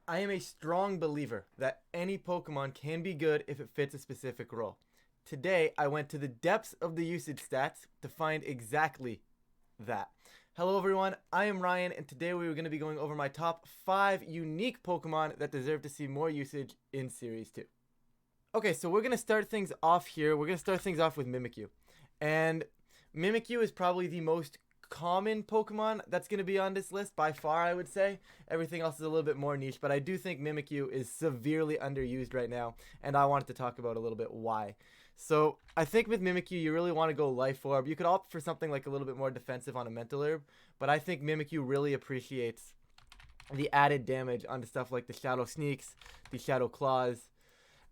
I am a strong believer that any Pokemon can be good if it fits a specific role. Today, I went to the depths of the usage stats to find exactly that. Hello, everyone. I am Ryan, and today we are going to be going over my top 5 unique Pokemon that deserve to see more usage in Series 2. Okay, so we're going to start things off here. We're going to start things off with Mimikyu. And Mimikyu is probably the most common Pokemon that's going to be on this list by far, I would say. Everything else is a little bit more niche, but I do think Mimikyu is severely underused right now, and I wanted to talk about a little bit why. So I think with Mimikyu, you really want to go Life Orb. You could opt for something like a little bit more defensive on a Mental Herb, but I think Mimikyu really appreciates the added damage onto stuff like the Shadow Sneaks, the Shadow Claws,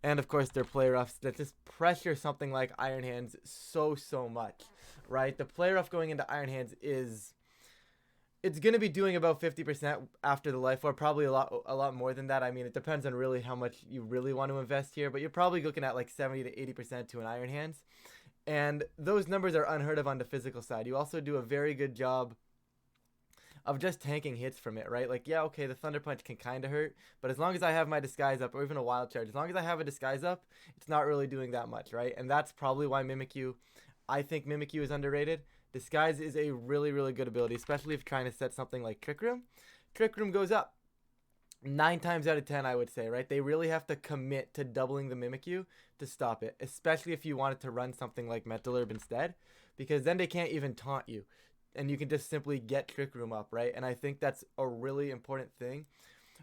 and of course their play roughs that just pressure something like Iron Hands so much, right? The play rough going into Iron Hands it's going to be doing about 50% after the life orb, probably a lot more than that. I mean, it depends on really how much you really want to invest here, but you're probably looking at like 70 to 80% to an Iron Hands. And those numbers are unheard of on the physical side. You also do a very good job of just tanking hits from it, right? Like, yeah, okay, the Thunder Punch can kind of hurt, but as long as I have my Disguise up, or even a Wild Charge, as long as I have a Disguise up, it's not really doing that much, right? And that's probably why I think Mimikyu is underrated. Disguise is a really good ability, especially if you're trying to set something like Trick Room. Trick Room goes up 9 times out of 10, I would say, right? They really have to commit to doubling the Mimikyu to stop it, especially if you wanted to run something like Mental Herb instead, because then they can't even taunt you, and you can just simply get Trick Room up, right? And I think that's a really important thing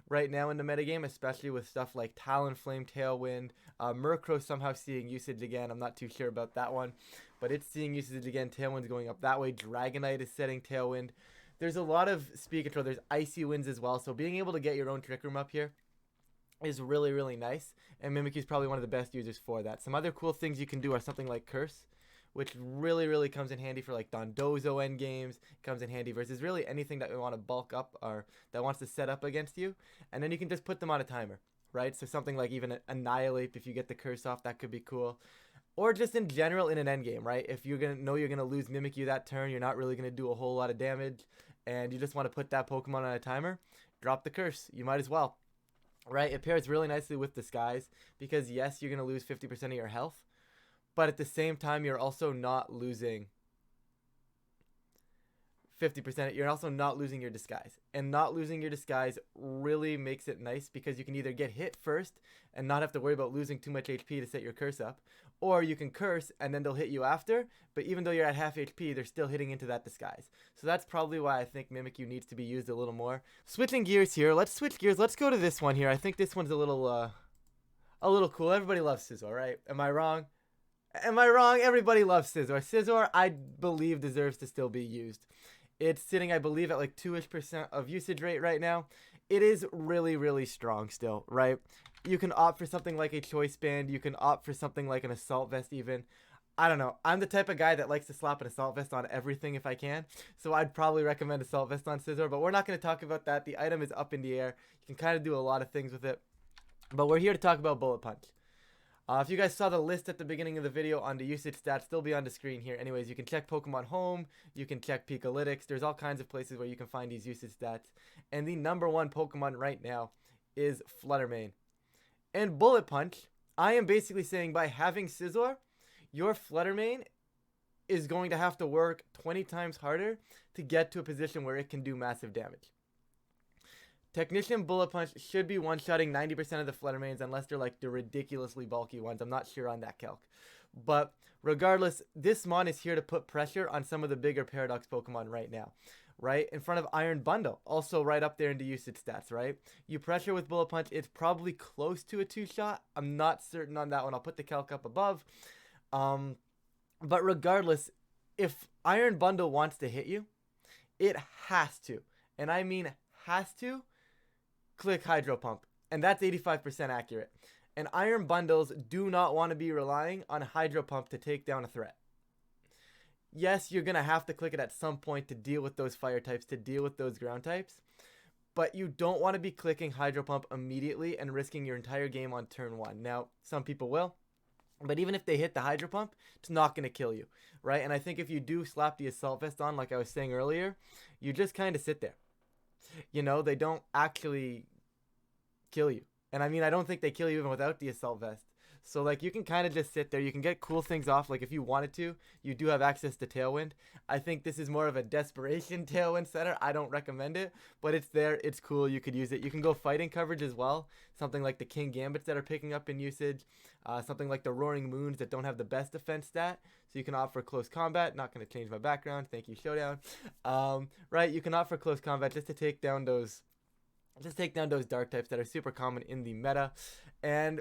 right now in the metagame, especially with stuff like Talonflame, Tailwind, Murkrow somehow seeing usage again. I'm not too sure about that one, but it's seeing usage again. Tailwind's going up that way. Dragonite is setting Tailwind. There's a lot of speed control. There's Icy Winds as well, so being able to get your own Trick Room up here is really nice, and Mimikyu is probably one of the best users for that. Some other cool things you can do are something like Curse, which really comes in handy for like Dondozo end games. Comes in handy versus really anything that we want to bulk up or that wants to set up against you, and then you can just put them on a timer, right? So something like even Annihilate, if you get the curse off, that could be cool. Or just in general in an end game, right? If you're gonna lose Mimikyu that turn, you're not really gonna do a whole lot of damage, and you just want to put that Pokemon on a timer, drop the curse. You might as well, right? It pairs really nicely with Disguise because yes, you're gonna lose 50% of your health, but at the same time, you're also not losing 50%. You're also not losing your Disguise. And not losing your Disguise really makes it nice because you can either get hit first and not have to worry about losing too much HP to set your curse up, or you can curse and then they'll hit you after, but even though you're at half HP, they're still hitting into that Disguise. So that's probably why I think Mimikyu needs to be used a little more. Switching gears here, let's switch gears. Let's go to this one here. I think this one's a little cool. Everybody loves Scizor, right? Am I wrong? Am I wrong? Everybody loves Scizor. Scizor, I believe, deserves to still be used. It's sitting, I believe, at like 2-ish% of usage rate right now. It is really strong still, right? You can opt for something like a Choice Band. You can opt for something like an Assault Vest even. I don't know. I'm the type of guy that likes to slap an Assault Vest on everything if I can. So I'd probably recommend Assault Vest on Scizor, but we're not going to talk about that. The item is up in the air. You can kind of do a lot of things with it. But we're here to talk about Bullet Punch. If you guys saw the list at the beginning of the video on the usage stats, they'll be on the screen here. Anyways, you can check Pokemon Home, you can check Pikalytics. There's all kinds of places where you can find these usage stats. And the number 1 Pokemon right now is Fluttermane. And Bullet Punch, I am basically saying by having Scizor, your Fluttermane is going to have to work 20 times harder to get to a position where it can do massive damage. Technician Bullet Punch should be one-shotting 90% of the Fluttermanes unless they're like the ridiculously bulky ones. I'm not sure on that calc. But regardless, this mon is here to put pressure on some of the bigger Paradox Pokemon right now. Right? In front of Iron Bundle. Also right up there in the usage stats, right? You pressure with Bullet Punch, it's probably close to a 2-shot. I'm not certain on that one. I'll put the calc up above. But regardless, if Iron Bundle wants to hit you, it has to. And I mean has to. Click Hydro Pump, and that's 85% accurate. And Iron Bundles do not want to be relying on Hydro Pump to take down a threat. Yes, you're going to have to click it at some point to deal with those fire types, to deal with those ground types, but you don't want to be clicking Hydro Pump immediately and risking your entire game on turn 1. Now, some people will, but even if they hit the Hydro Pump, it's not going to kill you, right? And I think if you do slap the Assault Vest on, like I was saying earlier, you just kind of sit there. You know, they don't actually kill you. And I mean, I don't think they kill you even without the Assault Vest. So, like, you can kind of just sit there. You can get cool things off. Like, if you wanted to, you do have access to Tailwind. I think this is more of a desperation Tailwind setter. I don't recommend it, but it's there. It's cool. You could use it. You can go fighting coverage as well. Something like the King Gambits that are picking up in usage. Something like the Roaring Moons that don't have the best defense stat. So you can opt for close combat. Not going to change my background. Thank you, Showdown. Right, you can opt for close combat just to take down those dark types that are super common in the meta. And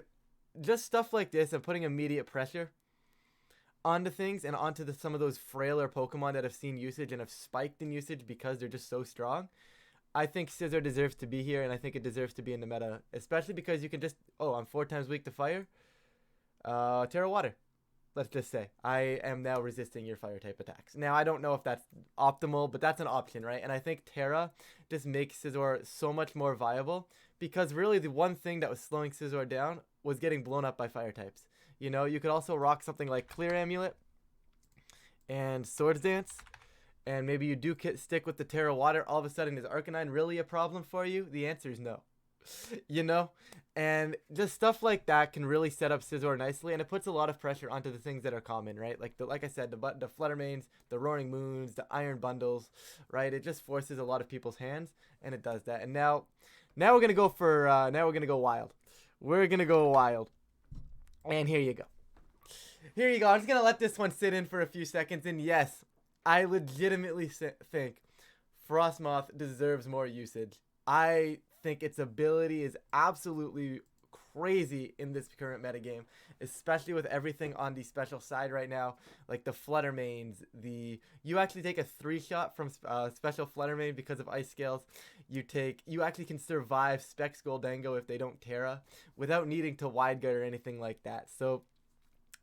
just stuff like this and putting immediate pressure onto things and onto some of those frailer Pokemon that have seen usage and have spiked in usage because they're just so strong. I think Scizor deserves to be here, and I think it deserves to be in the meta, especially because you can just, I'm 4 times weak to fire. Terra Water. Let's just say I am now resisting your fire type attacks. Now, I don't know if that's optimal, but that's an option, right? And I think Terra just makes Scizor so much more viable because really the one thing that was slowing Scizor down was getting blown up by fire types. You know, you could also rock something like Clear Amulet and Swords Dance, and maybe you do stick with the Terra Water. All of a sudden, is Arcanine really a problem for you? The answer is no. You know, and just stuff like that can really set up Scizor nicely, and it puts a lot of pressure onto the things that are common, right? Like I said, the Fluttermanes, the Roaring Moons, the Iron Bundles, right? It just forces a lot of people's hands, and it does that. And now we're gonna go for now we're gonna go wild. We're gonna go wild, and here you go. Here you go. I'm just gonna let this one sit in for a few seconds, and yes, I legitimately think Frosmoth deserves more usage. I think its ability is absolutely crazy in this current metagame, especially with everything on the special side right now, like the Fluttermanes. You actually take a 3-shot from special Fluttermane because of Ice Scales. You actually can survive Specs Goldango if they don't Terra without needing to Wide Guard or anything like that. So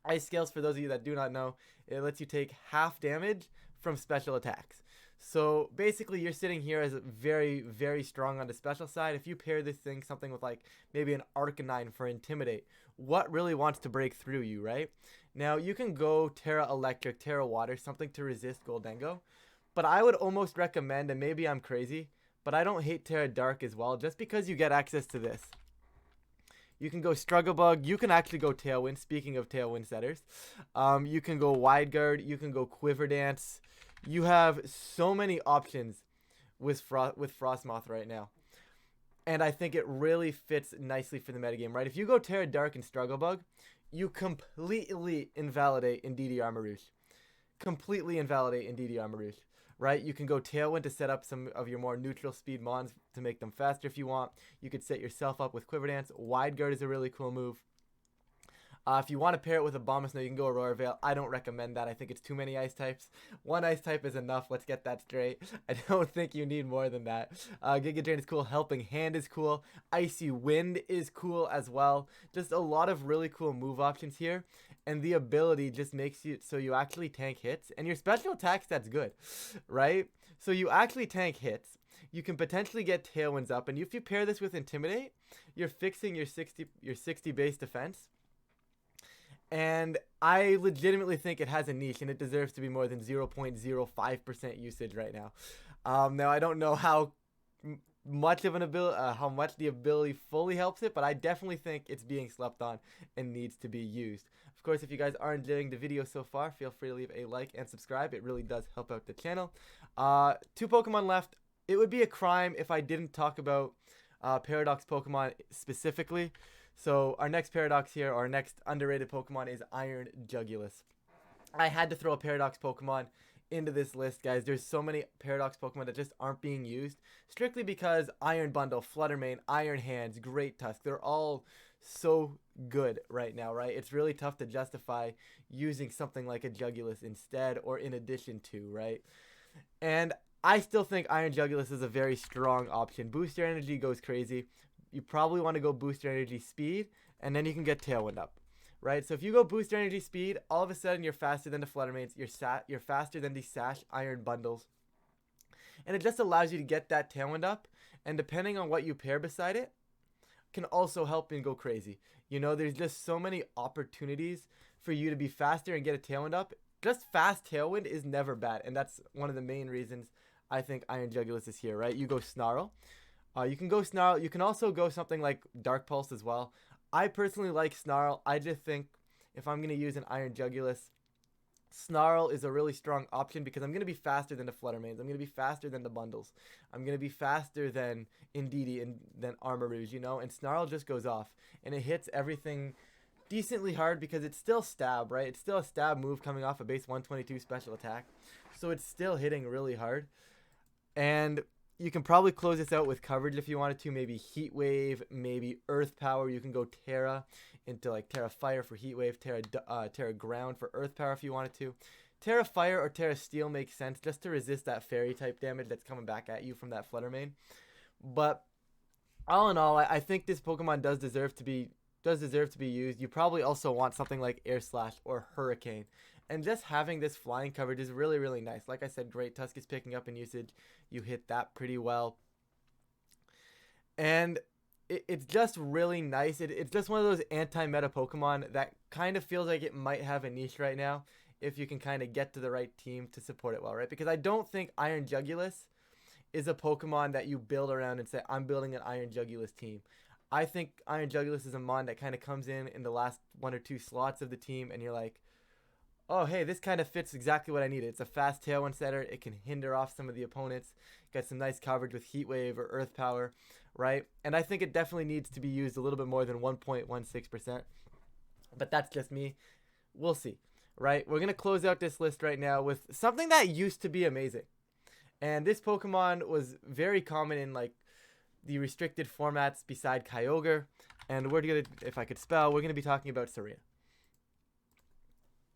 Ice Scales, for those of you that do not know, it lets you take half damage from special attacks. So basically you're sitting here as very, very strong on the special side. If you pair this thing something with like maybe an Arcanine for Intimidate, what really wants to break through you, right? Now you can go Terra Electric, Terra Water, something to resist Goldango. But I would almost recommend, and maybe I'm crazy, but I don't hate Terra Dark as well, just because you get access to this. You can go Struggle Bug. You can actually go Tailwind. Speaking of Tailwind setters, you can go Wide Guard. You can go Quiver Dance. You have so many options with Frosmoth right now. And I think it really fits nicely for the metagame, right? If you go Terra Dark and Struggle Bug, you completely invalidate Indeedee Armarouge. Completely invalidate Indeedee Armarouge, right? You can go Tailwind to set up some of your more neutral speed mons to make them faster if you want. You could set yourself up with Quiver Dance. Wide Guard is a really cool move. If you want to pair it with a Abomasnow, you can go Aurora Veil. I don't recommend that. I think it's too many ice types. One ice type is enough. Let's get that straight. I don't think you need more than that. Giga Drain is cool. Helping Hand is cool. Icy Wind is cool as well. Just a lot of really cool move options here. And the ability just makes you so you actually tank hits. And your special attack stat's good, right? So you actually tank hits. You can potentially get Tailwinds up. And if you pair this with Intimidate, you're fixing your 60 base defense. And I legitimately think it has a niche, and it deserves to be more than 0.05% usage right now. Now I don't know how much of how much the ability fully helps it, but I definitely think it's being slept on and needs to be used. Of course, if you guys are enjoying the video so far, feel free to leave a like and subscribe. It really does help out the channel. 2 Pokemon left. It would be a crime if I didn't talk about Paradox Pokemon specifically. So our next Paradox here, our next underrated Pokemon is Iron Jugulis. I had to throw a Paradox Pokemon into this list, guys. There's so many Paradox Pokemon that just aren't being used, strictly because Iron Bundle, Fluttermane, Iron Hands, Great Tusk, they're all so good right now, right? It's really tough to justify using something like a Jugulis instead or in addition to, right? And I still think Iron Jugulis is a very strong option. Booster Energy goes crazy. You probably want to go Booster Energy Speed, and then you can get Tailwind up, right? So if you go Booster Energy Speed, all of a sudden you're faster than the Fluttermanes, you're faster than the Sash Iron Bundles, and it just allows you to get that Tailwind up, and depending on what you pair beside it, can also help and go crazy. You know, there's just so many opportunities for you to be faster and get a Tailwind up. Just fast Tailwind is never bad, and that's one of the main reasons I think Iron Jugulis is here, right? You go Snarl. You can go Snarl. You can also go something like Dark Pulse as well. I personally like Snarl. I just think if I'm going to use an Iron Jugulis, Snarl is a really strong option because I'm going to be faster than the Fluttermanes. I'm going to be faster than the Bundles. I'm going to be faster than Indeedee and than Armarouge, you know? And Snarl just goes off. And it hits everything decently hard because it's still stab, right? It's still a stab move coming off a base 122 special attack. So it's still hitting really hard. And you can probably close this out with coverage if you wanted to. Maybe Heat Wave, maybe Earth Power. You can go Terra into like Terra Fire for Heat Wave, Terra Ground for Earth Power if you wanted to. Terra Fire or Terra Steel makes sense just to resist that Fairy type damage that's coming back at you from that Fluttermane. But all in all, I think this Pokemon does deserve to be used. You probably also want something like Air Slash or Hurricane. And just having this flying coverage is really, really nice. Like I said, Great Tusk is picking up in usage. You hit that pretty well. And it's just really nice. It's just one of those anti-meta Pokemon that kind of feels like it might have a niche right now if you can kind of get to the right team to support it well, right? Because I don't think Iron Jugulis is a Pokemon that you build around and say, I'm building an Iron Jugulis team. I think Iron Jugulis is a mon that kind of comes in the last 1 or 2 slots of the team, and you're like, oh, hey, this kind of fits exactly what I needed. It's a fast tailwind setter. It can hinder off some of the opponents. Got some nice coverage with Heat Wave or Earth Power, right? And I think it definitely needs to be used a little bit more than 1.16%. But that's just me. We'll see, right? We're going to close out this list right now with something that used to be amazing. And this Pokemon was very common in like the restricted formats beside Kyogre. And we're going to, if I could spell, we're going to be talking about Tsareena.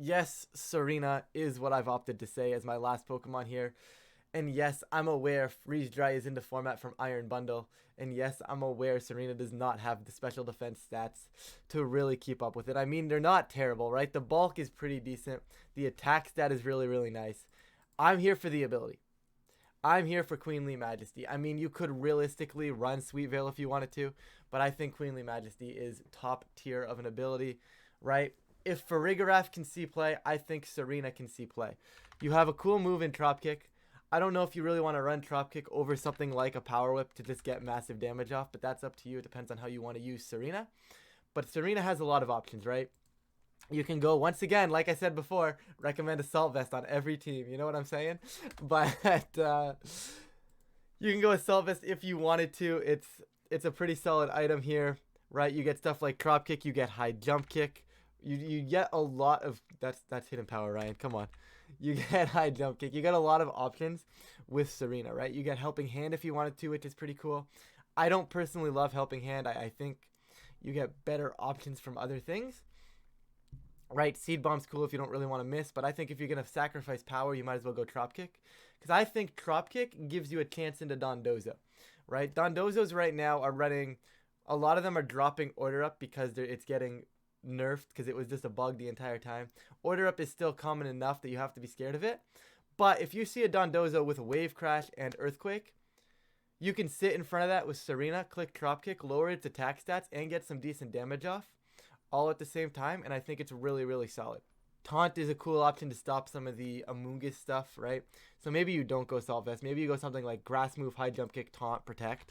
Yes, Tsareena is what I've opted to say as my last Pokemon here. And yes, I'm aware Freeze Dry is in the format from Iron Bundle. And yes, I'm aware Tsareena does not have the special defense stats to really keep up with it. I mean, they're not terrible, right? The bulk is pretty decent. The attack stat is really, really nice. I'm here for the ability. I'm here for Queenly Majesty. I mean, you could realistically run Sweet Veil if you wanted to, but I think Queenly Majesty is top tier of an ability, right? If Farigiraf can see play, I think Tsareena can see play. You have a cool move in Trop Kick. I don't know if you really want to run Trop Kick over something like a Power Whip to just get massive damage off, but that's up to you. It depends on how you want to use Tsareena. But Tsareena has a lot of options, right? You can go, once again, like I said before, recommend Assault Vest on every team. You know what I'm saying? But you can go Assault Vest if you wanted to. It's a pretty solid item here, right? You get stuff like Trop Kick. You get High Jump Kick. You get a lot of that's hidden power, Ryan. Come on. You get High Jump Kick. You get a lot of options with Tsareena, right? You get Helping Hand if you wanted to, which is pretty cool. I don't personally love Helping Hand. I think you get better options from other things. Right, Seed Bomb's cool if you don't really want to miss, but I think if you're going to sacrifice power, you might as well go Trop Kick. Because I think Trop Kick gives you a chance into Dondozo, right? Dondozos right now are running, a lot of them are dropping Order Up because it's getting nerfed because it was just a bug the entire time. Order Up is still common enough that you have to be scared of it. But if you see a Dondozo with a Wave Crash and Earthquake, you can sit in front of that with Tsareena, click Trop Kick, lower its attack stats, and get some decent damage off all at the same time, and I think it's really, really solid. Taunt is a cool option to stop some of the Amoonguss stuff, right? So maybe you don't go Assault Vest. Maybe you go something like Grass Move, High Jump Kick, Taunt, Protect,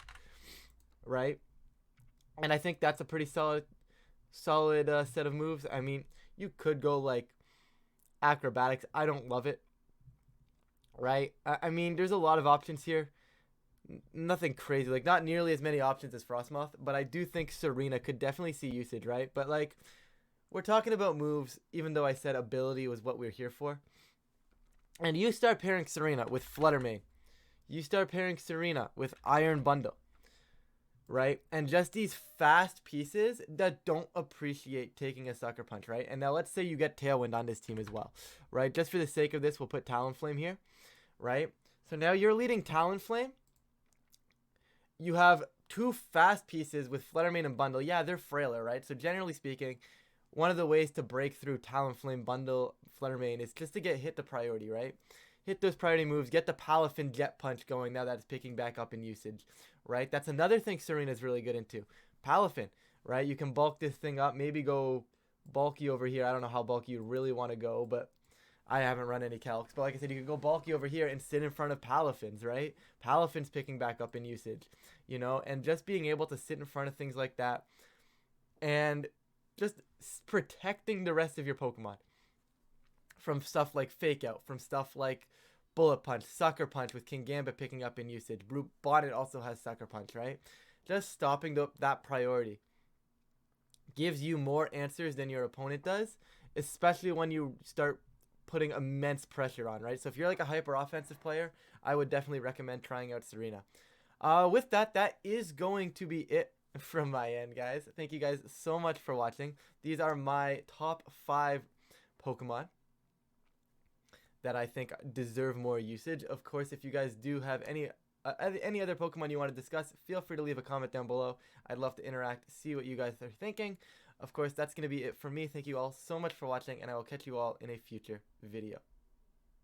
right? And I think that's a pretty solid set of moves. I mean, you could go like Acrobatics. I don't love it, right? I mean, there's a lot of options here. Nothing crazy, like not nearly as many options as Frosmoth, but I do think Tsareena could definitely see usage, right? But like, we're talking about moves, even though I said ability was what we're here for. And you start pairing Tsareena with Fluttermane. You start pairing Tsareena with Iron Bundle, right? And just these fast pieces that don't appreciate taking a Sucker Punch, right? And now let's say you get Tailwind on this team as well, right? Just for the sake of this, we'll put Talonflame here, right? So now you're leading Talonflame. You have 2 fast pieces with Fluttermane and Bundle. Yeah, they're frailer, right? So generally speaking, one of the ways to break through Talonflame, Bundle, Fluttermane is just to get hit the priority, right? Hit those priority moves, get the Palafin Jet Punch going now that it's picking back up in usage, right? That's another thing Tsareena is really good into. Palafin, right? You can bulk this thing up, maybe go bulky over here. I don't know how bulky you really want to go, but I haven't run any calcs, but like I said, you could go bulky over here and sit in front of Palafins, right? Palafins picking back up in usage, you know, and just being able to sit in front of things like that and just protecting the rest of your Pokemon from stuff like Fake Out, from stuff like Bullet Punch, Sucker Punch with Kingambit picking up in usage. Brute Bonnet also has Sucker Punch, right? Just stopping that priority gives you more answers than your opponent does, especially when you start putting immense pressure on, right? So if you're like a hyper offensive player, I would definitely recommend trying out Tsareena. With that, that is going to be it from my end, guys. Thank you guys so much for watching. These are my top 5 Pokemon that I think deserve more usage. Of course, if you guys do have any other Pokemon you want to discuss, feel free to leave a comment down below. I'd love to interact, see what you guys are thinking. Of course, that's going to be it for me. Thank you all so much for watching, and I will catch you all in a future video.